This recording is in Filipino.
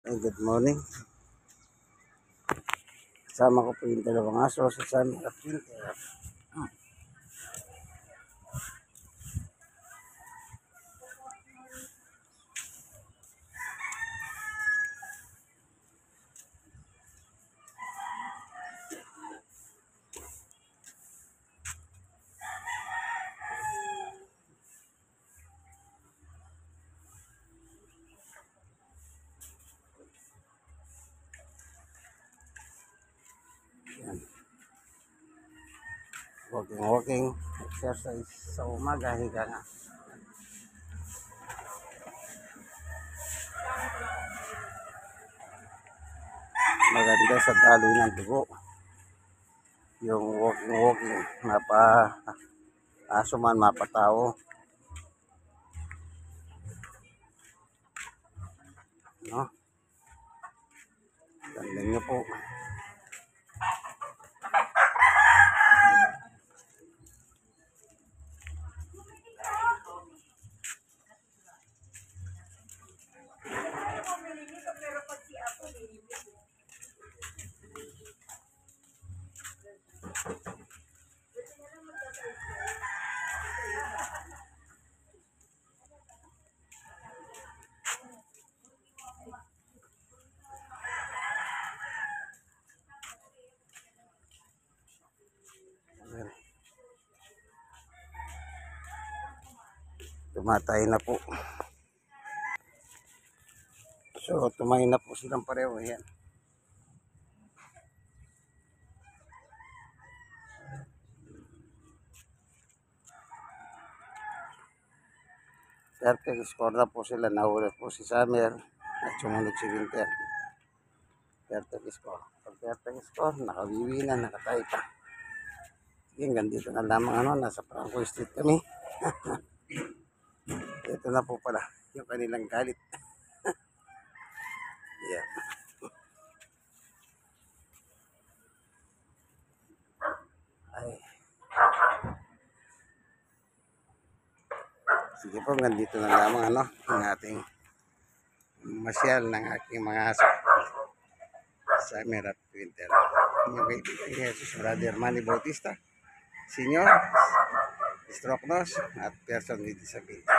Ay, good morning. Kasama ko po yung dalawang aso sa Sunny at Winter. Yan. Walking, exercise sa umaga, higa nga. Maganda sa daloy ng dugo. Yung walking, aso man, mapatao. No? Gandang nyo po. Tumatay na po. So, tumayo na po silang pareho. Yan. Perfect score na po sila. Nahuli po si Summer at sumunod si Winter. Perfect score. Pag perfect score, nakawiwi na, nakatay pa. Hanggang dito na lamang nasa Franco Street kami. Ito na po pala yung kanilang galit. Yeah. Ay. Sige po, nandito na lamang ang ating masyal ng aking mga aso. Summer at Winter. Yung kaibigan ni Jesus, Brother Manny Bautista, Senior, Stroke Nose, at person with disability.